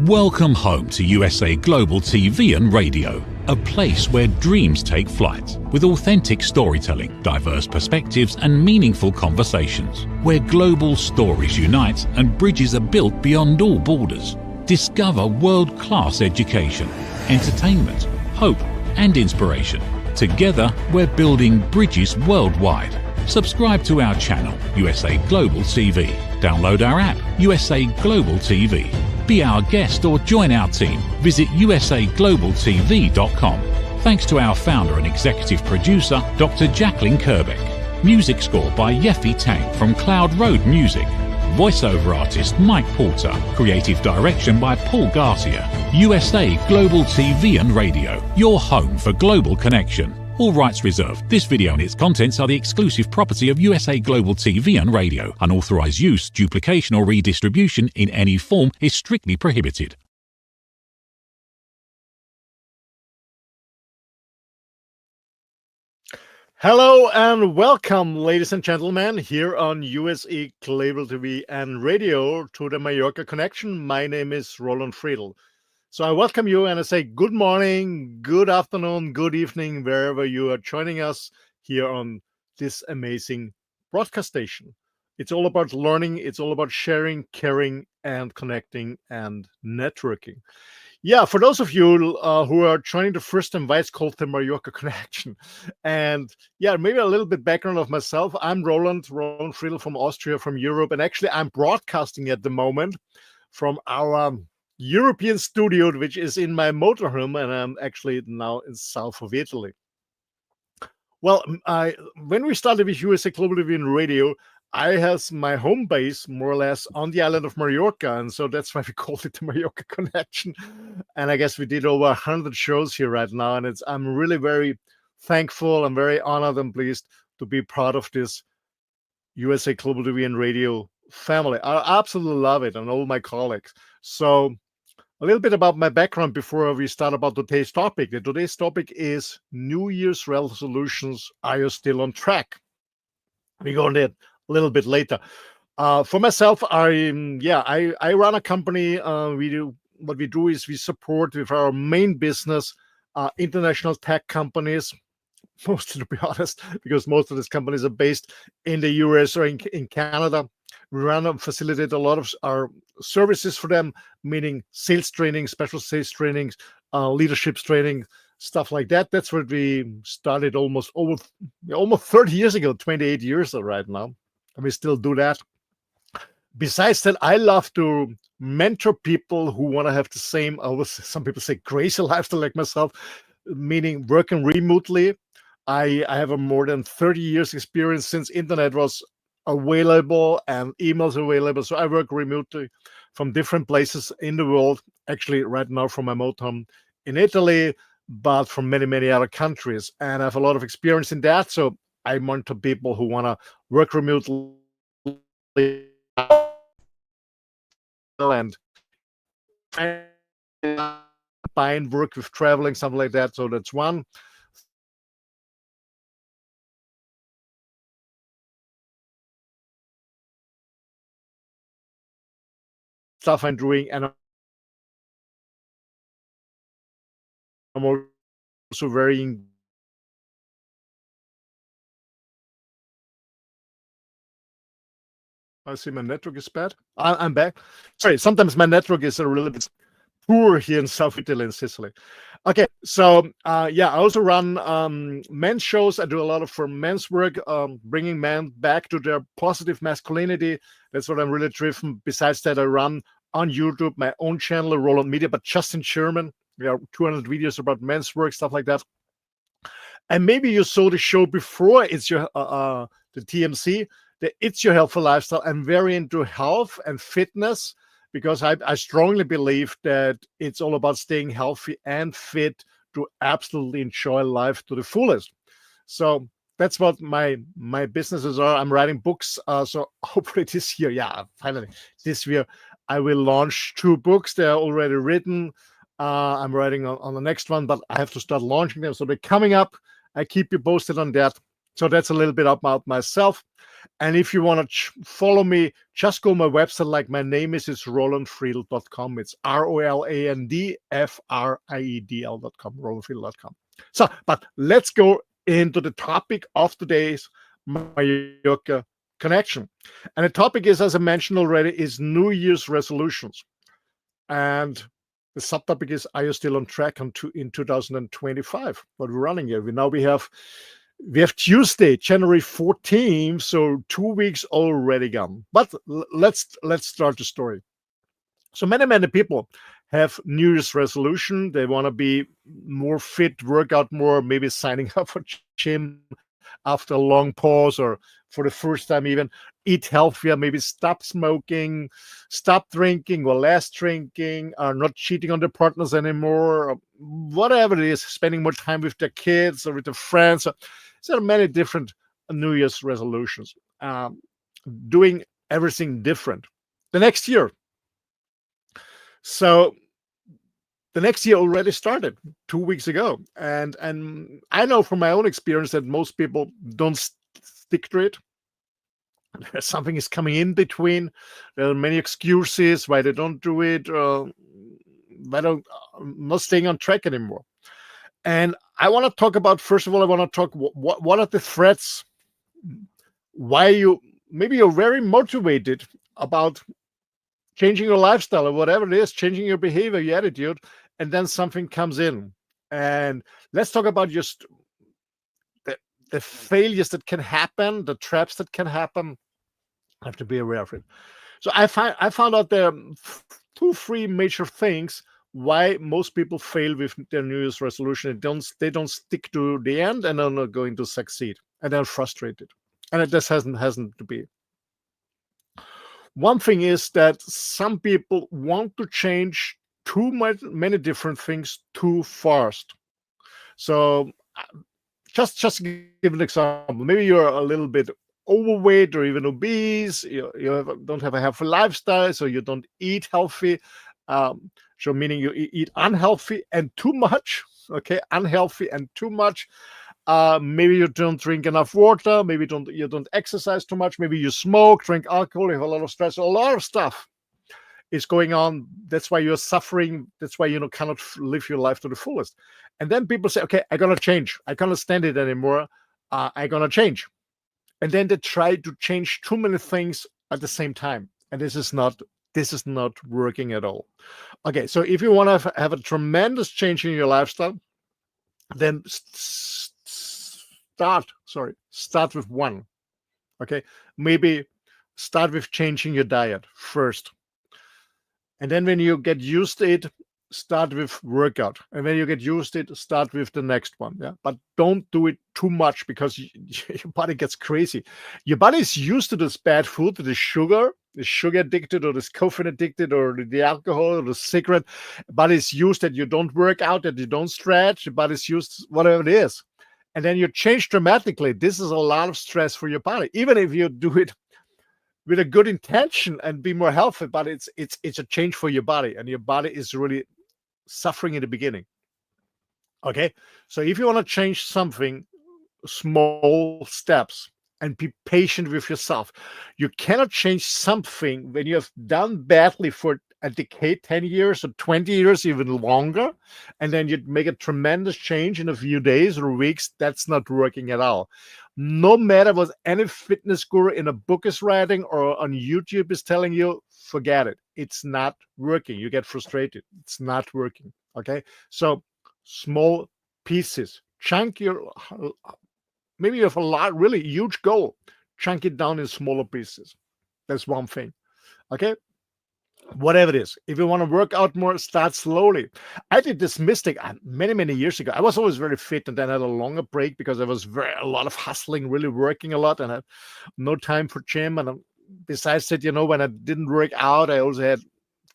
Welcome home to USA Global TV and Radio, a place where dreams take flight, with authentic storytelling, diverse perspectives and meaningful conversations, where global stories unite and bridges are built beyond all borders. Discover world-class education, entertainment, hope and inspiration. Together, we're building bridges worldwide. Subscribe to our channel, USA Global TV. Download our app, USA Global TV. Be our guest or join our team. Visit usaglobaltv.com. Thanks to our founder and executive producer, Dr. Jacalyn-Kerbeck. Music score by Yeffy Tang from Cloud Road Music. Voiceover artist Mike Porter. Creative direction by Paul Garcia. USA Global TV and Radio, your home for global connection. All rights reserved. This video and its contents are the exclusive property of USA Global TV and Radio. Unauthorized use, duplication or redistribution in any form is strictly prohibited. Hello and welcome, ladies and gentlemen, here on USA Global TV and Radio to the Mallorca Connection. My name is Roland-Friedl. So I welcome you and I say good morning, good afternoon, good evening, wherever you are joining us here on this amazing broadcast station. It's all about learning, it's all about sharing, caring, and connecting and networking. Yeah, for those of you who are joining the first time, why it's called the Mallorca Connection. And yeah, maybe a little bit background of myself. I'm Roland-Friedl from Austria, from Europe, and actually I'm broadcasting at the moment from our European studio, which is in my motorhome, and I'm actually now in south of Italy. Well, when we started with USA Global TV and Radio, I have my home base more or less on the island of Mallorca, and so that's why we called it the Mallorca Connection. And I guess we did over 100 shows here right now, and I'm really very thankful, I'm very honored and pleased to be part of this USA Global TV and Radio family. I absolutely love it, and all my colleagues. So a little bit about my background before we start about today's topic. Today's topic is New Year's resolutions. Are you still on track? We go on that a little bit later. For myself, I run a company. What we do is we support with our main business international tech companies, mostly to be honest, because most of these companies are based in the US or in Canada. We run and facilitate a lot of our services for them, meaning sales training, special sales trainings, leadership training, stuff like that. That's what we started almost 30 years ago, 28 years right now. And we still do that. Besides that, I love to mentor people who want to have the same, some people say crazy lifestyle like myself, meaning working remotely. I have a more than 30 years experience since internet was available and emails available. So I work remotely from different places in the world, actually right now from my motorhome in Italy, but from many, many other countries. And I have a lot of experience in that. So I mentor people who want to work remotely and combine work with traveling, something like that. So that's one. Stuff I'm doing, and I'm also very I see my network is bad. I'm back. Sorry, sometimes my network is a little bit poor here in South Italy and Sicily. Okay, so yeah, I also run men's shows. I do a lot of for men's work, bringing men back to their positive masculinity. That's what I'm really driven. Besides that, I run on YouTube my own channel, Roland Media, but just in German. We have 200 videos about men's work, stuff like that. And maybe you saw the show before. It's your the TMC. It's Your Healthful Lifestyle. I'm very into health and fitness because I strongly believe that it's all about staying healthy and fit to absolutely enjoy life to the fullest. So that's what my businesses are. I'm writing books. So hopefully this year, finally, this year, I will launch 2 books. They're already written. I'm writing on the next one, but I have to start launching them. So they're coming up. I keep you posted on that. So that's a little bit about myself. And if you want to follow me, just go to my website. Like my name is roland-friedl.com. It's rolandfriedl.com, roland-friedl.com. So, but let's go into the topic of today's Mallorca connection. And the topic is, as I mentioned already, is New Year's resolutions. And the subtopic is, are you still on track in 2025? What we're running here. We have Tuesday, January 14th, so 2 weeks already gone. But let's start the story. So many people have New Year's resolution. They want to be more fit, work out more, maybe signing up for gym after a long pause, or for the first time even eat healthier, maybe stop smoking, stop drinking or less drinking, or not cheating on their partners anymore, or whatever it is, spending more time with their kids or with their friends. So there are many different New Year's resolutions, doing everything different the next year. So the next year already started 2 weeks ago, and I know from my own experience that most people don't stick to it. Something is coming in between. There are many excuses why they don't do it. Why don't not staying on track anymore. And I want to talk about, first of all, I want to talk what are the threats. Why maybe you're very motivated about changing your lifestyle or whatever it is, changing your behavior, your attitude, and then something comes in. And let's talk about just the failures that can happen, the traps that can happen. I have to be aware of it. So I found out there are 2-3 major things why most people fail with their New Year's resolution. They don't stick to the end, and are not going to succeed, and they're frustrated. And this hasn't to be. One thing is that some people want to change many different things too fast. So just give an example. Maybe you're a little bit overweight or even obese. You don't have a healthy lifestyle, so you don't eat healthy. So meaning you eat unhealthy and too much. Okay, unhealthy and too much. Maybe you don't drink enough water. Maybe you don't exercise too much. Maybe you smoke, drink alcohol. You have a lot of stress. A lot of stuff is going on. That's why you're suffering. That's why you cannot live your life to the fullest. And then people say, "Okay, I'm gonna change. I can't stand it anymore. I'm gonna change." And then they try to change too many things at the same time, and this is not working at all. Okay, so if you want to have a tremendous change in your lifestyle, then start with one. Okay, maybe start with changing your diet first, and then when you get used to it, start with workout, and when you get used to it, start with the next one. Yeah, but don't do it too much, because your body gets crazy. Your body is used to this bad food, to the sugar addicted, or this caffeine addicted, or the alcohol, or the cigarette. But it's used that you don't work out, that you don't stretch, but it's used whatever it is. And then you change dramatically. This is a lot of stress for your body, even if you do it with a good intention and be more healthy. But it's a change for your body, and your body is really suffering in the beginning. Okay, so if you want to change something, small steps, and be patient with yourself. You cannot change something when you have done badly for a decade, 10 years or 20 years, even longer, and then you make a tremendous change in a few days or weeks. That's not working at all. No matter what any fitness guru in a book is writing or on YouTube is telling you, forget it. It's not working. You get frustrated. It's not working. Okay, so small pieces, chunk your. Maybe you have a really huge goal. Chunk it down in smaller pieces. That's one thing. Okay. Whatever it is. If you want to work out more, start slowly. I did this mistake many years ago. I was always very fit, and then I had a longer break because I was a lot of hustling, really working a lot, and I had no time for gym. And besides that, when I didn't work out, I also had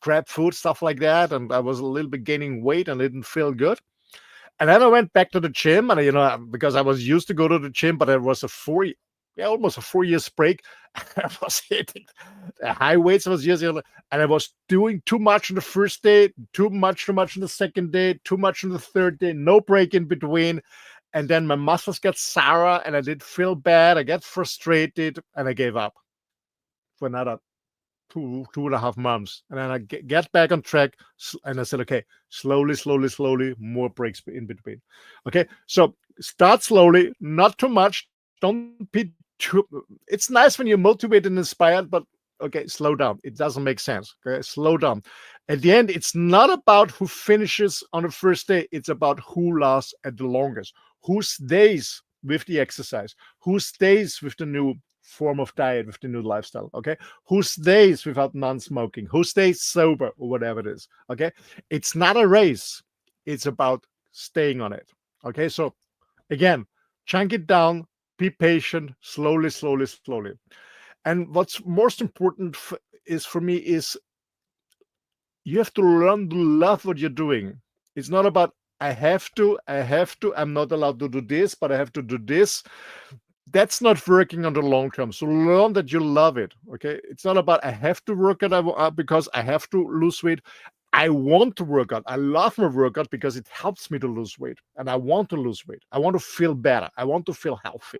crap food, stuff like that, and I was a little bit gaining weight and it didn't feel good. And then I went back to the gym, and because I was used to go to the gym, but it was almost a 4 years break. I was hitting the high weights. I was using, and I was doing too much on the first day, too much on the second day, too much on the third day, no break in between. And then my muscles get sour and I did feel bad. I get frustrated and I gave up for another 2.5 months. And then I get back on track and I said, okay, slowly, more breaks in between. Okay, so start slowly, not too much. Don't be too, it's nice when you're motivated and inspired, but okay, slow down. It doesn't make sense. Okay, slow down. At the end, it's not about who finishes on the first day. It's about who lasts at the longest, who stays with the exercise, who stays with the new form of diet, with the new lifestyle. Okay, who stays without non-smoking, who stays sober, or whatever it is. Okay, it's not a race. It's about staying on it. Okay, so again, chunk it down, be patient, slowly. And what's most important is for me is you have to learn to love what you're doing. It's not about I have to, I'm not allowed to do this, but I have to do this. That's not working on the long term. So learn that you love it. Okay, it's not about I have to work out because I have to lose weight. I want to work out. I love my workout because it helps me to lose weight, and I want to lose weight. I want to feel better. I want to feel healthy.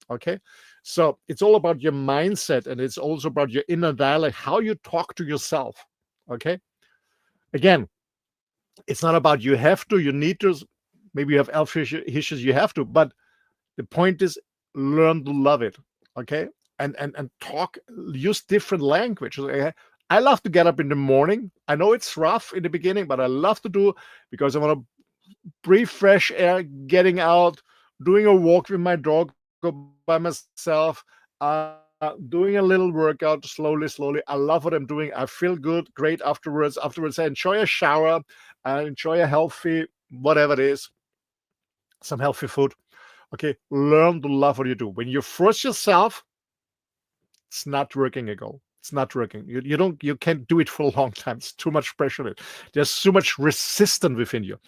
Okay, so it's all about your mindset, and it's also about your inner dialogue, how you talk to yourself. Okay, again, it's not about you have to, you need to. Maybe you have health issues, you have to, but the point is learn to love it. Okay, and talk, use different language. Okay? I love to get up in the morning. I know it's rough in the beginning, but I love to do because I want to breathe fresh air, getting out, doing a walk with my dog by myself, doing a little workout slowly. I love what I'm doing. I feel good, great afterwards. I enjoy a shower. I enjoy a healthy, whatever it is, some healthy food. Okay, learn to love what you do. When you force yourself, it's not working at all. It's not working. You can't do it for a long time. It's too much pressure on it. There's so much resistance within you.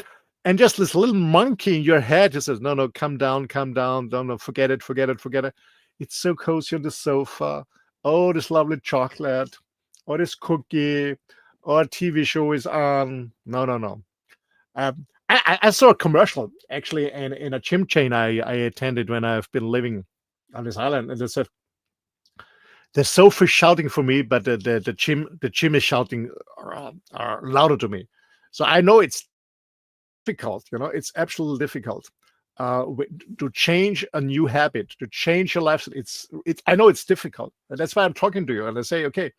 And just this little monkey in your head who says, no, calm down. Don't forget it. It's so cozy on the sofa. Oh, this lovely chocolate. Or this cookie. Or a TV show is on. No. I saw a commercial actually in a gym chain I attended when I've been living on this island, and they said the sofa is shouting for me, but the gym is shouting louder to me. So I know it's difficult. It's absolutely difficult to change a new habit, to change your life. I know it's difficult, and that's why I'm talking to you. And I say, okay,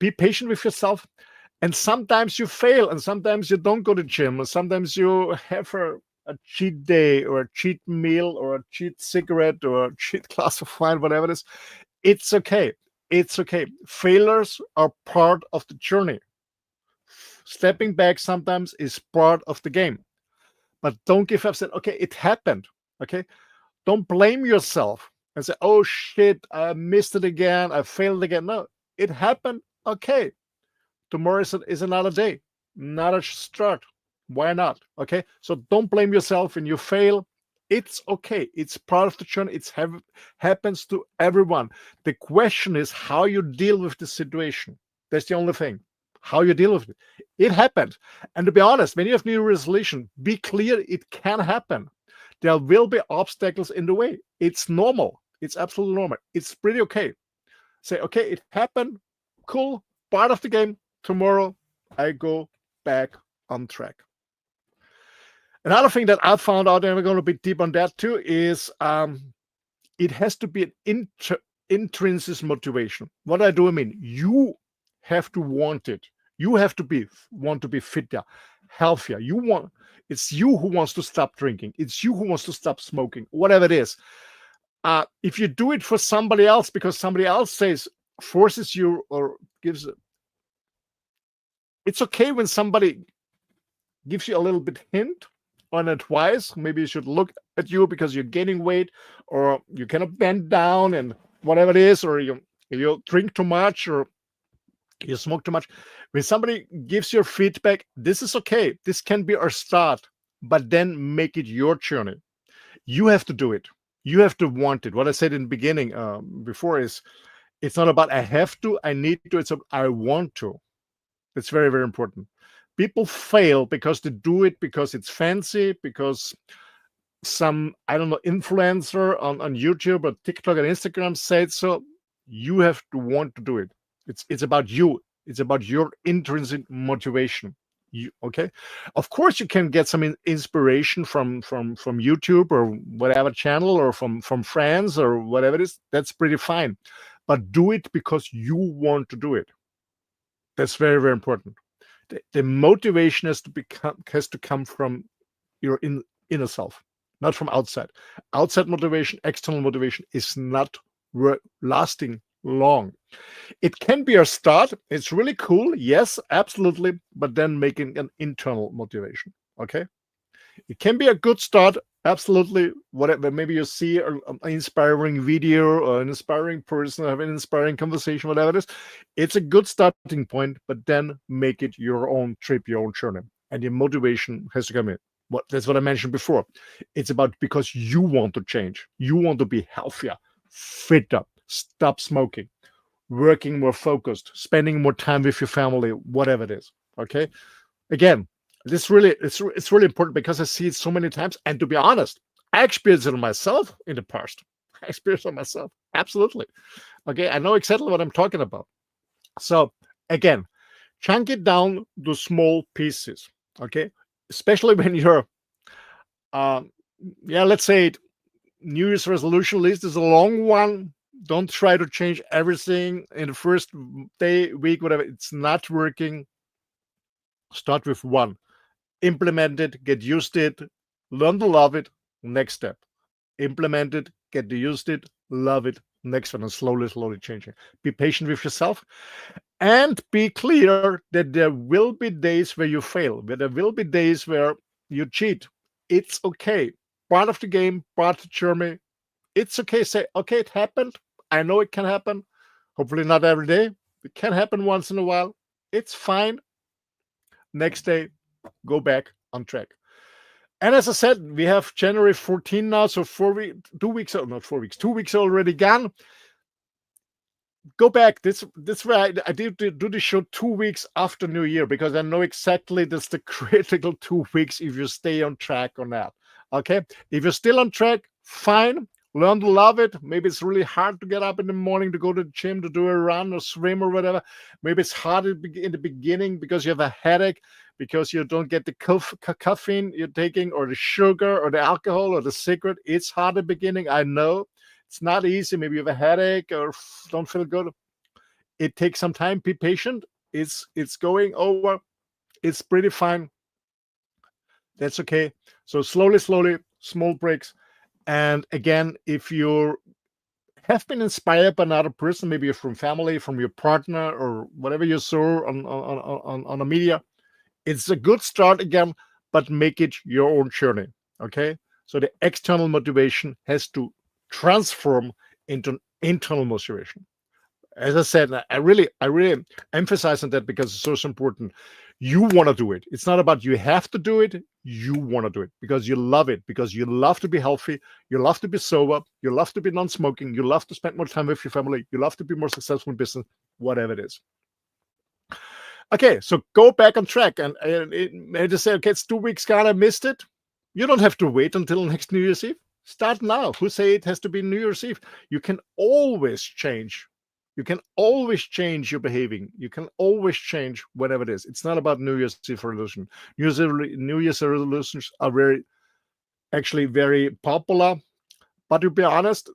be patient with yourself. And sometimes you fail, and sometimes you don't go to the gym, or sometimes you have a cheat day, or a cheat meal, or a cheat cigarette, or a cheat glass of wine, whatever it is. It's okay. It's okay. Failures are part of the journey. Stepping back sometimes is part of the game. But don't give up. Say, okay, it happened. Okay, don't blame yourself and say, oh shit, I missed it again. I failed again. No, it happened. Okay. Tomorrow is another day, not a start. Why not? Okay, so don't blame yourself when you fail. It's okay. It's part of the journey. It happens to everyone. The question is how you deal with the situation. That's the only thing. How you deal with it. It happened. And to be honest, when you have new resolution, be clear it can happen. There will be obstacles in the way. It's normal. It's absolutely normal. It's pretty okay. Say, okay, it happened. Cool. Part of the game. Tomorrow, I go back on track. Another thing that I found out, and we're going to be deep on that too, is it has to be an intrinsic motivation. What I do, I mean, you have to want it. You have to want to be fitter, healthier. It's you who wants to stop drinking. It's you who wants to stop smoking, whatever it is. If you do it for somebody else because somebody else forces you or gives it, it's okay when somebody gives you a little bit hint on advice. Maybe you should look at you because you're gaining weight, or you cannot bend down, and whatever it is, or you drink too much, or you smoke too much. When somebody gives you feedback, this is okay. This can be our start, but then make it your journey. You have to do it. You have to want it. What I said in the beginning before is, it's not about I have to, I need to. It's about I want to. It's very, very important. People fail because they do it because it's fancy, because some, I don't know, influencer on YouTube or TikTok and Instagram said so. You have to want to do it. It's about you. It's about your intrinsic motivation. Okay? Of course, you can get some inspiration from YouTube or whatever channel, or from friends or whatever it is. That's pretty fine. But do it because you want to do it. That's very, very important. The motivation has to come from your inner self, not from outside. Outside motivation, external motivation is not lasting long. It can be a start. It's really cool. Yes, absolutely. But then making an internal motivation. Okay. It can be a good start. Absolutely. Whatever. Maybe you see an inspiring video or an inspiring person, have an inspiring conversation, whatever it is. It's a good starting point, but then make it your own trip, your own journey. And your motivation has to come in. That's what I mentioned before. It's about because you want to change. You want to be healthier, fitter, stop smoking, working more focused, spending more time with your family, whatever it is. Okay. Again, it's really important because I see it so many times. And to be honest, I experienced it myself in the past. I experienced it myself. Absolutely. Okay. I know exactly what I'm talking about. So again, chunk it down to small pieces. Okay. Especially when you're, let's say New Year's resolution list is a long one. Don't try to change everything in the first day, week, whatever. It's not working. Start with one. Implement it, get used to it, learn to love it. Next step. Implement it, get used to it, love it. Next one, and slowly changing. Be patient with yourself, and be clear that there will be days where you fail, where there will be days where you cheat. It's okay. Part of the game, part of the journey. It's okay. Say, okay, it happened. I know it can happen. Hopefully not every day. It can happen once in a while. It's fine. Next day, go back on track. And as I said, we have January 14 now, so 2 weeks, not 4 weeks, 2 weeks already gone. Go back. This way I did do the show 2 weeks after New Year, because I know exactly that's the critical 2 weeks if you stay on track or not. Okay, if you're still on track, fine. Learn to love it. Maybe it's really hard to get up in the morning to go to the gym, to do a run or swim or whatever. Maybe it's hard in the beginning because you have a headache, because you don't get the caffeine you're taking, or the sugar or the alcohol or the cigarette. It's hard at the beginning. I know it's not easy. Maybe you have a headache or don't feel good. It takes some time. Be patient. It's going over. It's pretty fine. That's okay. So slowly, small breaks. And again, if you have been inspired by another person, maybe you're from family, from your partner, or whatever you saw on the media, it's a good start again, but make it your own journey. Okay. So the external motivation has to transform into internal motivation. As I said, I really emphasize on that because it's so important. You want to do it. It's not about you have to do it. You want to do it because you love it, because you love to be healthy. You love to be sober. You love to be non-smoking. You love to spend more time with your family. You love to be more successful in business, whatever it is. Okay, so go back on track. And I just say, okay, it's 2 weeks gone. I missed it. You don't have to wait until next New Year's Eve. Start now. Who say it has to be New Year's Eve? You can always change. You can always change your behaving. You can always change whatever it is. It's not about New Year's Eve resolution. New Year's resolutions are actually very popular. But to be honest,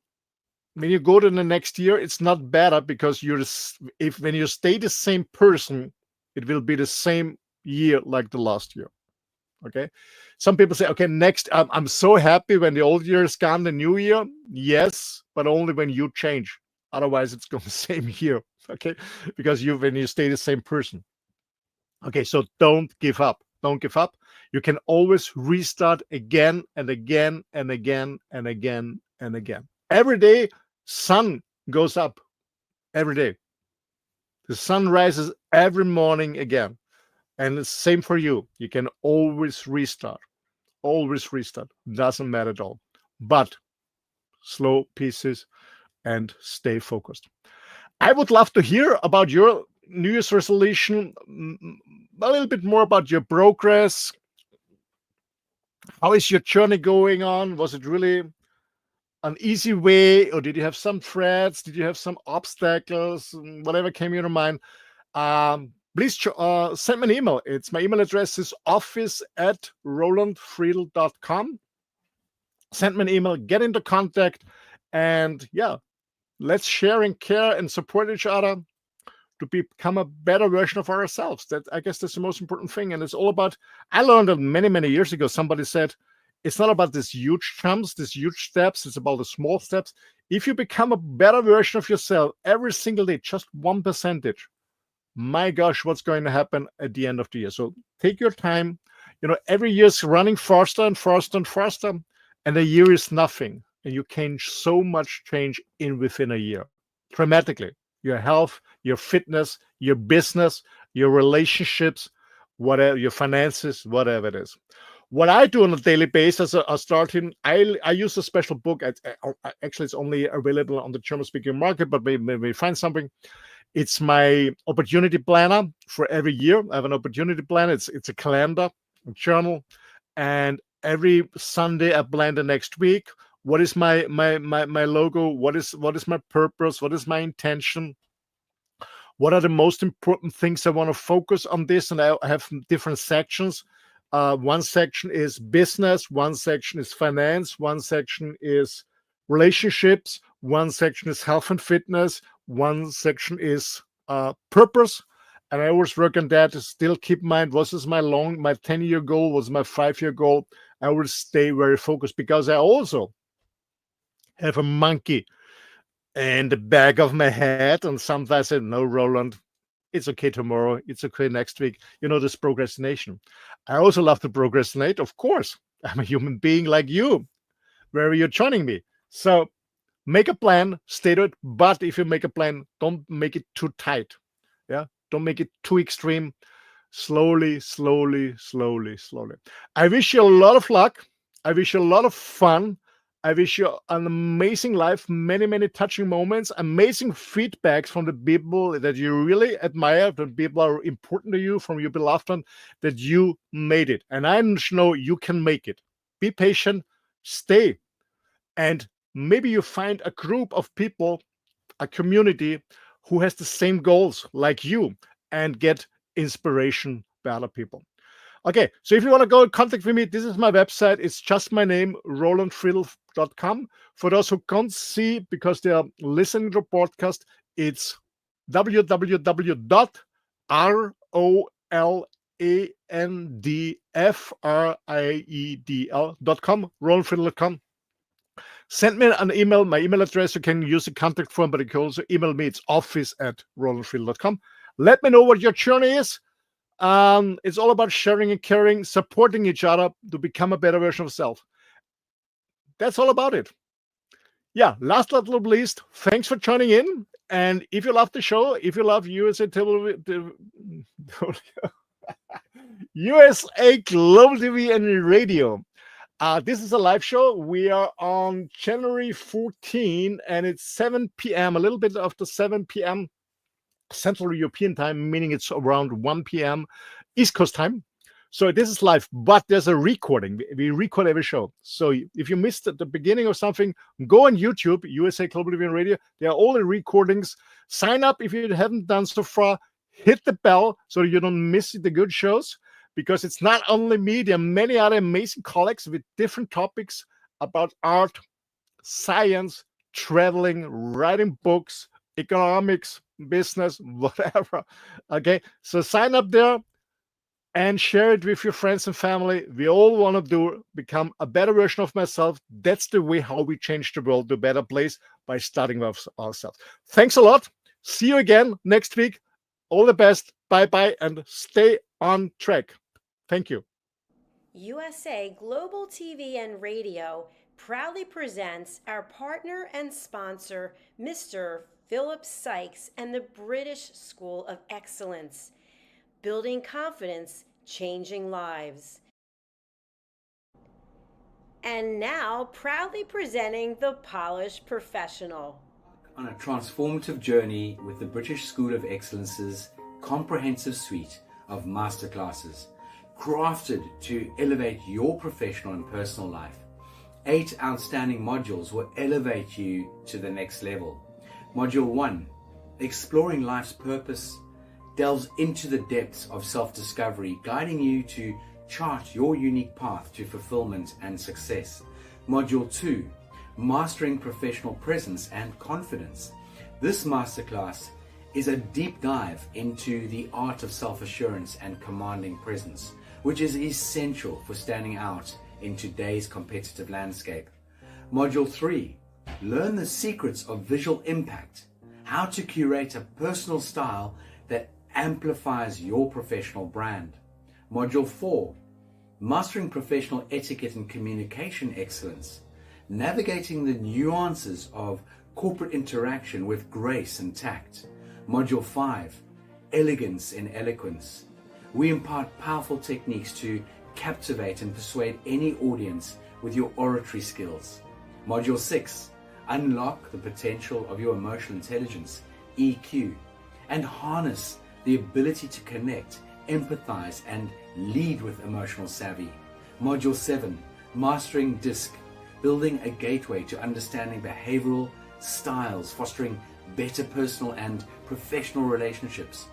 when you go to the next year, it's not better, because when you stay the same person, it will be the same year like the last year. Okay. Some people say, okay, next, I'm so happy when the old year is gone, the new year. Yes, but only when you change. Otherwise, it's going the same year. Okay. Because when you stay the same person. Okay. So don't give up. Don't give up. You can always restart again and again and again and again and again. Every day, sun goes up. Every day. The sun rises every morning again. And it's the same for you. You can always restart. Always restart. Doesn't matter at all. But slow pieces and stay focused. I would love to hear about your New Year's resolution, a little bit more about your progress. How is your journey going on? Was it really an easy way, or did you have some threats? Did you have some obstacles? Whatever came in your mind. Please send me an email. My email address is office@roland-friedl.com. Send me an email, get into contact, and yeah, let's share and care and support each other to become a better version of ourselves. I guess that's the most important thing. And it's all about, I learned that many, many years ago, somebody said, it's not about these huge jumps, these huge steps. It's about the small steps. If you become a better version of yourself every single day, just 1%, my gosh, what's going to happen at the end of the year? So take your time. Every year is running faster and faster and faster, and a year is nothing. And you can so much change within a year, dramatically. Your health, your fitness, your business, your relationships, whatever, your finances, whatever it is. What I do on a daily basis, I use a special book. Actually, it's only available on the German-speaking market, but maybe find something. It's my opportunity planner for every year. I have an opportunity planner. It's a calendar, a journal, and every Sunday I plan the next week. What is my logo? What is my purpose? What is my intention? What are the most important things I want to focus on this? And I have different sections. One section is business, one section is finance, one section is relationships, one section is health and fitness, one section is purpose. And I always work on that to still keep in mind, what is my 10-year goal, what's my 5-year goal. I will stay very focused, because I also have a monkey in the back of my head. And sometimes I say, no, Roland, it's okay tomorrow. It's okay next week. This procrastination. I also love to procrastinate. Of course, I'm a human being like you, wherever you're joining me. So make a plan, stay to it. But if you make a plan, don't make it too tight. Yeah. Don't make it too extreme. Slowly, slowly, slowly, slowly. I wish you a lot of luck. I wish you a lot of fun. I wish you an amazing life, many, many touching moments, amazing feedbacks from the people that you really admire, the people are important to you, from your beloved one, that you made it. And I know you can make it. Be patient, stay. And maybe you find a group of people, a community who has the same goals like you, and get inspiration by other people. Okay, so if you want to go in contact with me, this is my website. It's just my name, roland-friedl.com. For those who can't see because they are listening to the podcast, it's www.roland-friedl.com, roland-friedl.com. Send me an email, my email address. You can use the contact form, but you can also email me. It's office@roland-friedl.com. Let me know what your journey is. It's all about sharing and caring, supporting each other to become a better version of self. That's all about it. Yeah, last but not least, thanks for joining in. And if you love the show, if you love USA USA Global TV and Radio, this is a live show. We are on January 14, and it's 7 p.m., a little bit after 7 p.m. Central European time, meaning it's around 1 p.m. East Coast time. So this is live, but there's a recording. We record every show. So if you missed the beginning or something, go on YouTube, USA Global TV and Radio. There are all the recordings. Sign up if you haven't done so far. Hit the bell so you don't miss the good shows, because it's not only me. There are many other amazing colleagues with different topics about art, science, traveling, writing books, economics, business, whatever. Okay, so sign up there and share it with your friends and family. We all want to become a better version of myself. That's the way how we change the world to a better place, by starting with ourselves. Thanks a lot. See you again next week. All the best. Bye-bye, and stay on track. Thank you. USA Global TV and Radio proudly presents our partner and sponsor, Mr. Philip Sykes and the British School of Excellence. Building confidence, changing lives. And now, proudly presenting the Polished Professional. On a transformative journey with the British School of Excellence's comprehensive suite of masterclasses, crafted to elevate your professional and personal life. 8 outstanding modules will elevate you to the next level. Module 1, Exploring Life's Purpose, delves into the depths of self-discovery, guiding you to chart your unique path to fulfillment and success. Module 2, Mastering Professional Presence and Confidence. This masterclass is a deep dive into the art of self-assurance and commanding presence, which is essential for standing out in today's competitive landscape. Module 3, Learn the secrets of visual impact, how to curate a personal style that amplifies your professional brand. Module 4, Mastering Professional Etiquette and Communication Excellence, navigating the nuances of corporate interaction with grace and tact. Module 5, Elegance in Eloquence. We impart powerful techniques to captivate and persuade any audience with your oratory skills. Module 6, Unlock the potential of your emotional intelligence, EQ, and harness the ability to connect, empathize, and lead with emotional savvy. Module 7, Mastering DISC, building a gateway to understanding behavioral styles, fostering better personal and professional relationships.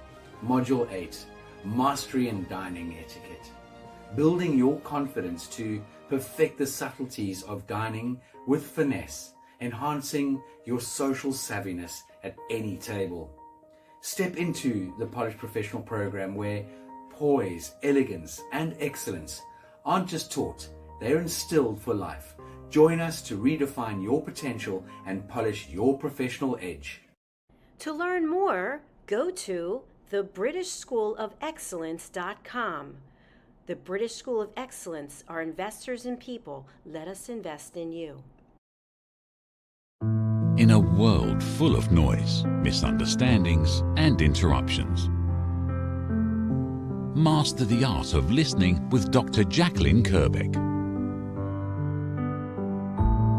Module 8, Mastery in Dining Etiquette, building your confidence to perfect the subtleties of dining with finesse, enhancing your social savviness at any table. Step into the Polished Professional program where poise, elegance, and excellence aren't just taught, they're instilled for life. Join us to redefine your potential and polish your professional edge. To learn more, go to thebritishschoolofexcellence.com. The British School of Excellence are investors in people. Let us invest in you. In a world full of noise, misunderstandings, and interruptions, master the art of listening with Dr. Jacalyn-Kerbeck.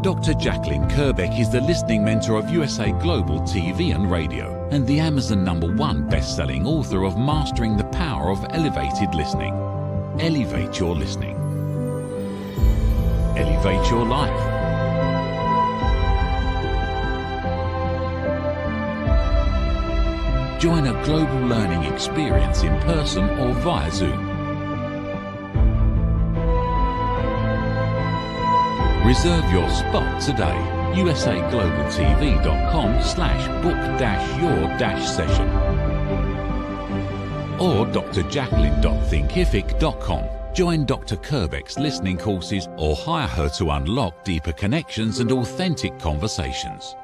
Dr. Jacalyn-Kerbeck is the listening mentor of USA Global TV and Radio and the Amazon #1 best-selling author of Mastering the Power of Elevated Listening. Elevate your listening. Elevate your life. Join a global learning experience in person or via Zoom. Reserve your spot today. usaglobaltv.com/book-your-session or drjacalyn.thinkific.com. Join Dr. Kerbeck's listening courses or hire her to unlock deeper connections and authentic conversations.